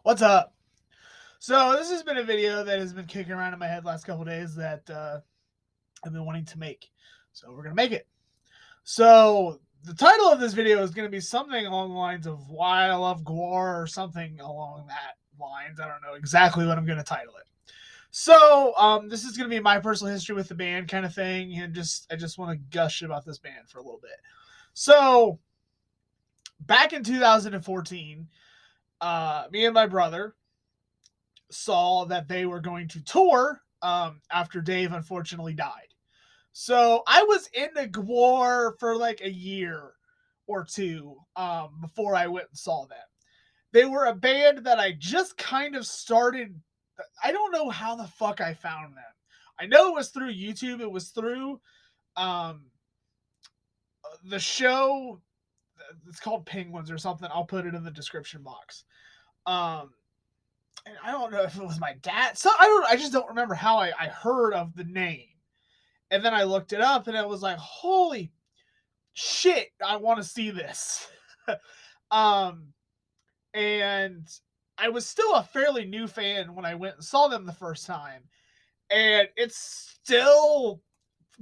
What's up? So this has been a video that has been kicking around in my head last couple days that I've been wanting to make. So we're gonna make it. So the title of this video is gonna be something along the lines of "Why I Love GWAR" or something along that lines. I don't know exactly what I'm gonna title it. So this is gonna be my personal history with the band kind of thing, and I just want to gush about this band for a little bit. So back in 2014, me and my brother saw that they were going to tour after Dave unfortunately died. So I was into GWAR for like a year or two before I went and saw them. They were a band that I just kind of started. I don't know how the fuck I found them. I know it was through YouTube. It was through um, the show. It's called Penguins or something. I'll put it in the description box. Um, and I don't know if it was my dad. So I just don't remember how I heard of the name. And then I looked it up and it was like, holy shit, I want to see this. um and I was still a fairly new fan when I went and saw them the first time. And it's still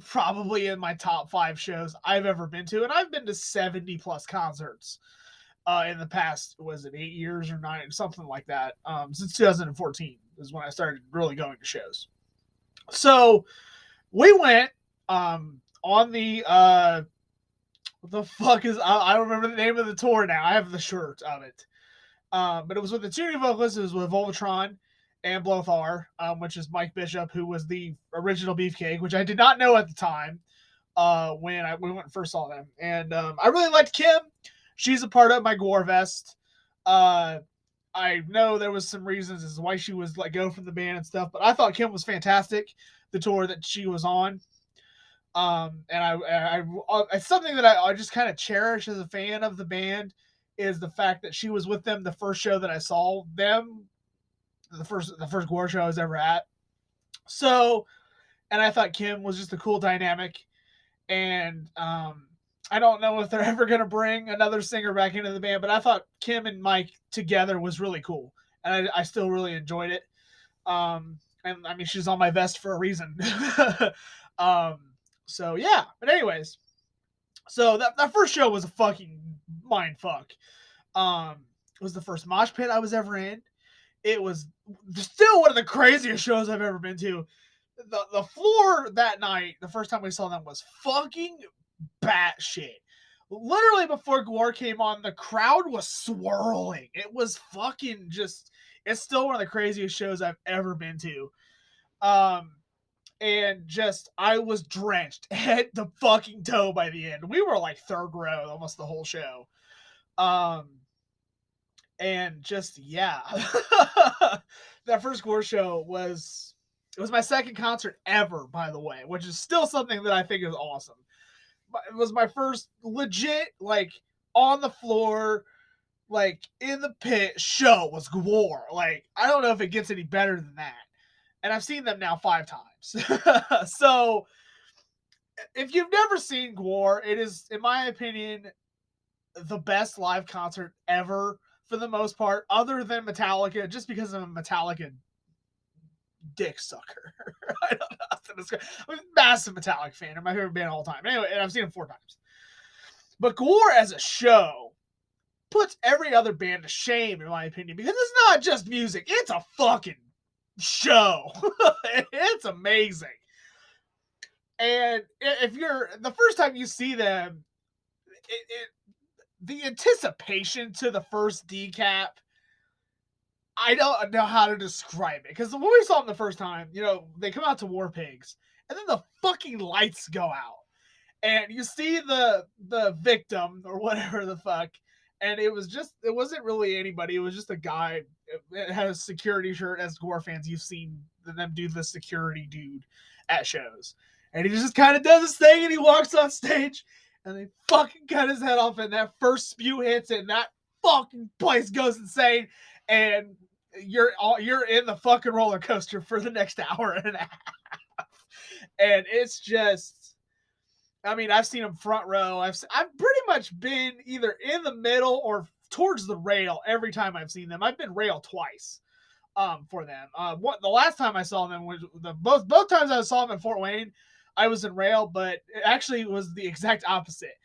probably in my top 5 shows I've ever been to. And I've been to 70 plus concerts in the past, was it 8 years or 9, something like that. Since 2014 is when I started really going to shows. So we went on what the fuck is I don't remember the name of the tour now. I have the shirt of it. But it was with the two new vocalists. It was with Volvatron and Blothar, which is Mike Bishop, who was the original Beefcake, which I did not know at the time when we went and first saw them. And I really liked Kim. She's a part of my GWAR vest. I know there was some reasons as to why she was let go from the band and stuff, but I thought Kim was fantastic. The tour that she was on, and it's something that I just kind of cherish as a fan of the band is the fact that she was with them the first show that I saw them, the first GWAR show I was ever at. So, and I thought Kim was just a cool dynamic, and I don't know if they're ever going to bring another singer back into the band, but I thought Kim and Mike together was really cool, and I still really enjoyed it. And I mean, she's on my vest for a reason. um, so yeah, but anyways, so that first show was a fucking mind fuck. It was the first mosh pit I was ever in. It was still one of the craziest shows I've ever been to. The floor that night, the first time we saw them, was fucking batshit. Literally before GWAR came on, the crowd was swirling. It was fucking just. It's still one of the craziest shows I've ever been to. Um, and just I was drenched head to fucking toe by the end. We were like third row almost the whole show. Um, and just yeah, that first GWAR show was my second concert ever, by the way, which is still something that I think is awesome. But it was my first legit like on the floor, like in the pit show was GWAR. Like I don't know if it gets any better than that. And I've seen them now 5 times. So if you've never seen GWAR, it is, in my opinion, the best live concert ever for the most part, other than Metallica, just because I'm a Metallica dick sucker. I don't know how to describe. I'm a massive Metallica fan. They're my favorite band of all time. Anyway, and I've seen them 4 times. But GWAR as a show puts every other band to shame, in my opinion, because it's not just music. It's a fucking show. It's amazing. And if you're the first time you see them, the anticipation to the first decap, I don't know how to describe it. Because when we saw them the first time, they come out to War Pigs, and then the fucking lights go out. And you see the victim or whatever the fuck, and it wasn't really anybody. It was just a guy. It had a security shirt. As GWAR fans, you've seen them do the security dude at shows, and he just kind of does his thing, and he walks on stage, and they fucking cut his head off, and that first spew hits, and that fucking place goes insane, and you're in the fucking roller coaster for the next hour and a half, and it's just. I mean, I've seen them front row. I've pretty much been either in the middle or towards the rail every time I've seen them. I've been rail twice for them. The last time I saw them was both times I saw them in Fort Wayne, I was in rail, but it actually was the exact opposite.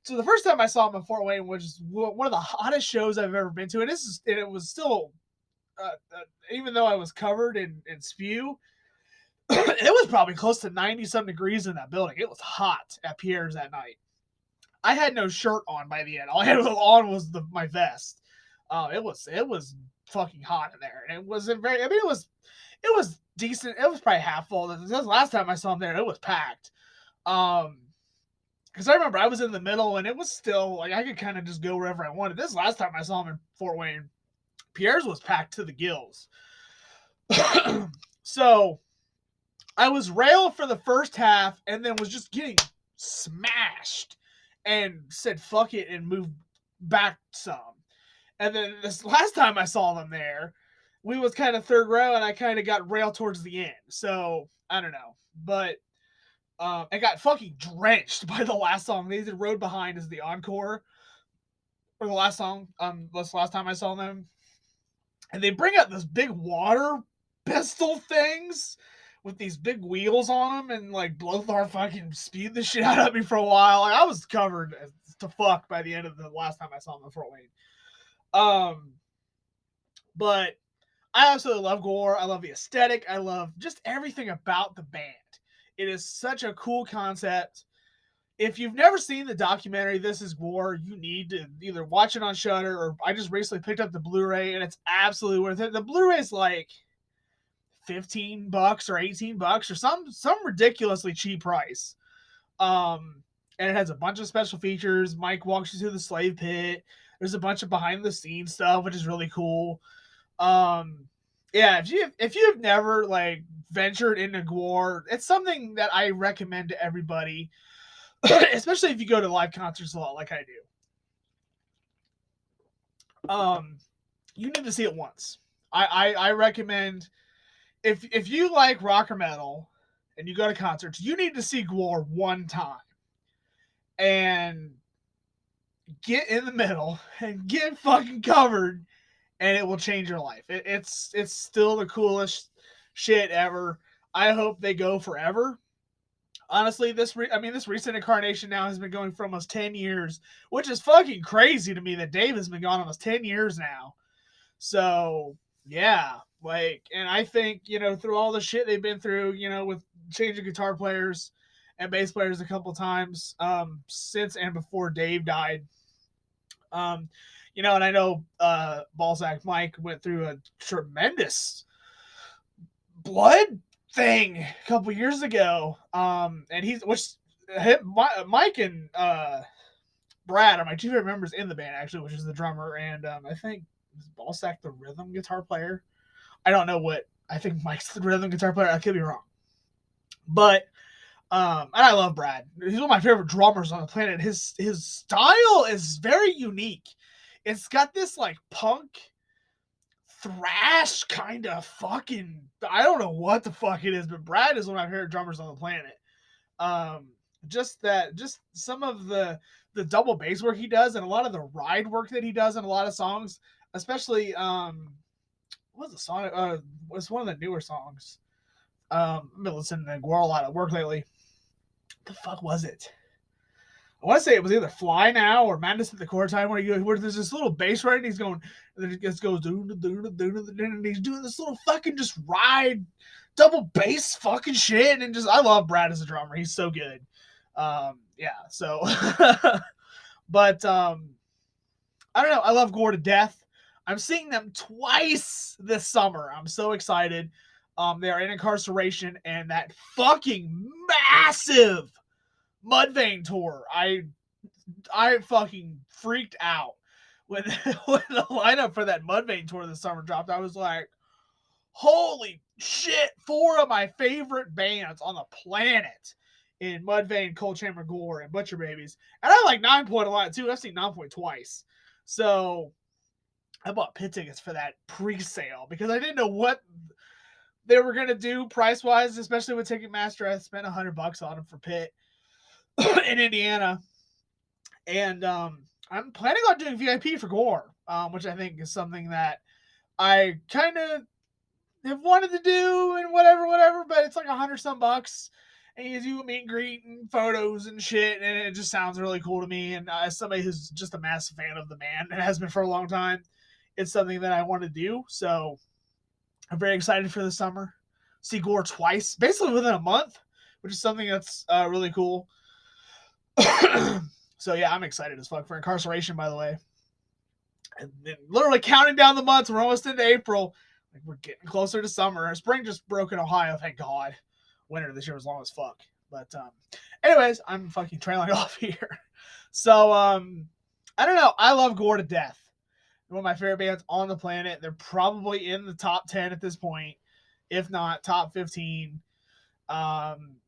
So the first time I saw them in Fort Wayne was one of the hottest shows I've ever been to, and it was still even though I was covered in spew, it was probably close to 90 some degrees in that building. It was hot at Pierre's that night. I had no shirt on by the end. All I had on was my vest. It was fucking hot in there, and it wasn't very. I mean, it was decent. It was probably half full. The last time I saw him there, it was packed. Because I remember I was in the middle, and it was still like I could kind of just go wherever I wanted. This last time I saw him in Fort Wayne, Pierre's was packed to the gills. So I was rail for the first half, and then was just getting smashed, and said fuck it and moved back some. And then this last time I saw them there, we was kind of third row, and I kind of got rail towards the end. So I don't know, but I got fucking drenched by the last song. They did "Road Behind" as the encore for the last song. This last time I saw them, and they bring out this big water pistol things with these big wheels on them, and like Blothar fucking spewed the shit out of me for a while. Like, I was covered to fuck by the end of the last time I saw them in Fort Wayne. But I absolutely love GWAR. I love the aesthetic. I love just everything about the band. It is such a cool concept. If you've never seen the documentary This Is GWAR, you need to either watch it on Shudder, or I just recently picked up the Blu-ray, and it's absolutely worth it. The Blu-ray is like $15 or $18 or some ridiculously cheap price. And it has a bunch of special features. Mike walks you through the slave pit. There's a bunch of behind the scenes stuff, which is really cool. Yeah, if you've never like ventured into GWAR, it's something that I recommend to everybody, especially if you go to live concerts a lot like I do. You need to see it once. I recommend if you like rock or metal and you go to concerts, you need to see GWAR one time and get in the middle and get fucking covered, and it will change your life. It's still the coolest shit ever. I hope they go forever. Honestly, this recent incarnation now has been going for almost 10 years, which is fucking crazy to me that Dave has been gone almost 10 years now. So, yeah, like, and I think, through all the shit they've been through, with changing guitar players and bass players a couple times, since and before Dave died, and I know Ballsack Mike went through a tremendous blood thing a couple years ago. And Mike and Brad are my two favorite members in the band, actually, which is the drummer, and I think Ballsack the rhythm guitar player. I don't know what I think Mike's the rhythm guitar player. I could be wrong, but and I love Brad. He's one of my favorite drummers on the planet. His style is very unique. It's got this like punk thrash kind of fucking, I don't know what the fuck it is, but Brad is one of my favorite drummers on the planet. Just some of the double bass work he does, and a lot of the ride work that he does in a lot of songs, especially what was the song? Was one of the newer songs. I've been listening to GWAR a lot at work lately. What the fuck was it? I want to say it was either Fly Now or Madness at the Core Time, where there's this little bass right, and he's going, and then it just goes, and he's doing this little fucking just ride, double bass fucking shit, and just, I love Brad as a drummer. He's so good. Yeah, so, but, I don't know. I love GWAR to death. I'm seeing them twice this summer. I'm so excited. They are in Incarceration, and that fucking massive Mudvayne tour. I fucking freaked out when when the lineup for that Mudvayne tour this summer dropped. I was like, holy shit, 4 of my favorite bands on the planet in Mudvayne, Cold Chamber GWAR, and Butcher Babies. And I like 9 Point a lot too. I've seen 9 Point twice. So I bought pit tickets for that pre-sale because I didn't know what they were going to do price-wise, especially with Ticketmaster. I spent $100 on them for pit in Indiana. And I'm planning on doing VIP for GWAR, which I think is something that I kind of have wanted to do and whatever, but it's like 100 some bucks. And you do meet and greet and photos and shit, and it just sounds really cool to me. And as somebody who's just a massive fan of the man and has been for a long time, it's something that I want to do. So I'm very excited for the summer. See GWAR twice, basically within a month, which is something that's really cool. So yeah, I'm excited as fuck for Incarceration, by the way. And then literally counting down the months, we're almost into April. Like we're getting closer to summer. Spring just broke in Ohio, thank God. Winter this year was long as fuck. But anyways, I'm fucking trailing off here. So I don't know. I love GWAR to death. One of my favorite bands on the planet. They're probably in the top 10 at this point, if not top 15.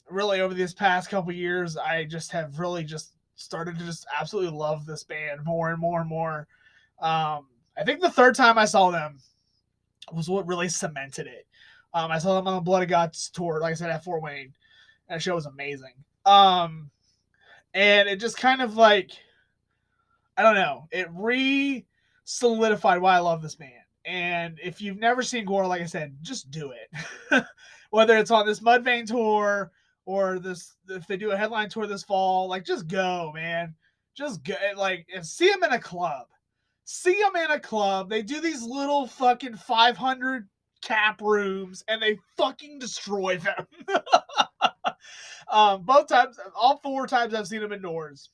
Really over these past couple years, I just have really just started to just absolutely love this band more and more and more. I think the third time I saw them was what really cemented it. I saw them on the Blood of Guts tour, like I said, at Fort Wayne. That show was amazing. And it just kind of like, I don't know, it solidified why I love this band. And if you've never seen GWAR, like I said, just do it. Whether it's on this Mudvayne tour or this, if they do a headline tour this fall, like just go, man. Just go. Like, see them in a club. See them in a club. They do these little fucking 500 cap rooms and they fucking destroy them. Both times, all 4 times I've seen them indoors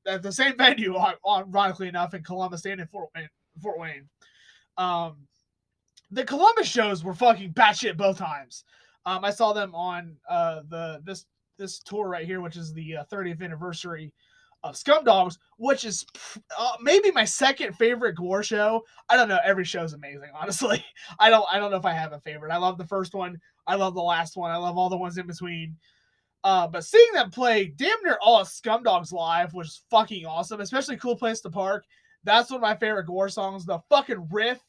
at the same venue, ironically enough, in Columbus and in Fort Wayne. The Columbus shows were fucking batshit both times. I saw them on this tour right here, which is the 30th anniversary of Scumdogs, which is maybe my second favorite GWAR show. I don't know. Every show is amazing, honestly. I don't know if I have a favorite. I love the first one. I love the last one. I love all the ones in between. But seeing them play damn near all of Scumdogs live was fucking awesome, especially Cool Place to Park. That's one of my favorite GWAR songs. The fucking riff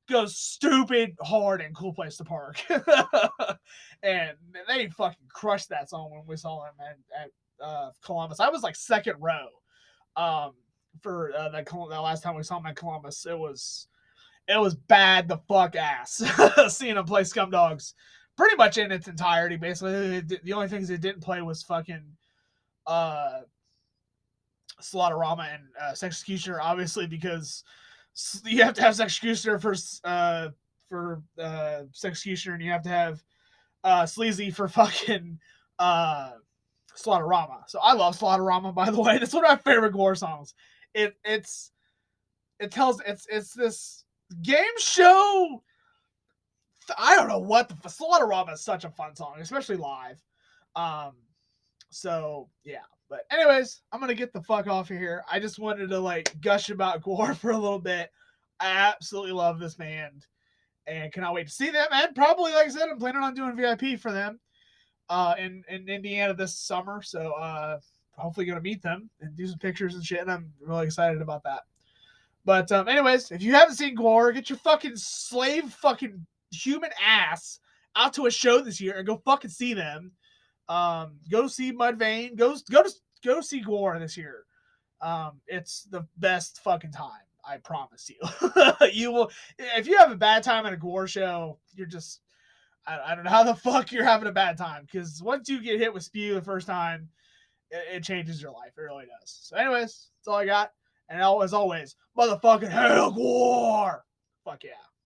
goes stupid hard in Cool Place to Park. And they fucking crushed that song when we saw them at Columbus. I was like second row for that last time we saw them at Columbus. It was bad the fuck ass seeing them play Scumdogs pretty much in its entirety. Basically, the only things it didn't play was fucking Slaughterama and Sexecutioner, obviously, because you have to have Sexecutioner for Sexecutioner, and you have to have Sleazy for fucking Slaughterama. So I love Slaughterama, by the way. That's one of my favorite GWAR songs. It's this game show. I don't know what the Slaughterama is such a fun song, especially live. So yeah. But anyways, I'm gonna get the fuck off of here. I just wanted to like gush about GWAR for a little bit. I absolutely love this band and cannot wait to see them. And probably, like I said, I'm planning on doing VIP for them in Indiana this summer. So hopefully gonna meet them and do some pictures and shit. And I'm really excited about that. But anyways, if you haven't seen GWAR, get your fucking slave fucking human ass out to a show this year and go fucking see them. Go see Mudvayne. Go see GWAR this year. It's the best fucking time. I promise you. You will. If you have a bad time at a GWAR show, you're just. I don't know how the fuck you're having a bad time, because once you get hit with spew the first time, it changes your life. It really does. So, anyways, that's all I got. And as always, motherfucking hell, GWAR. Fuck yeah.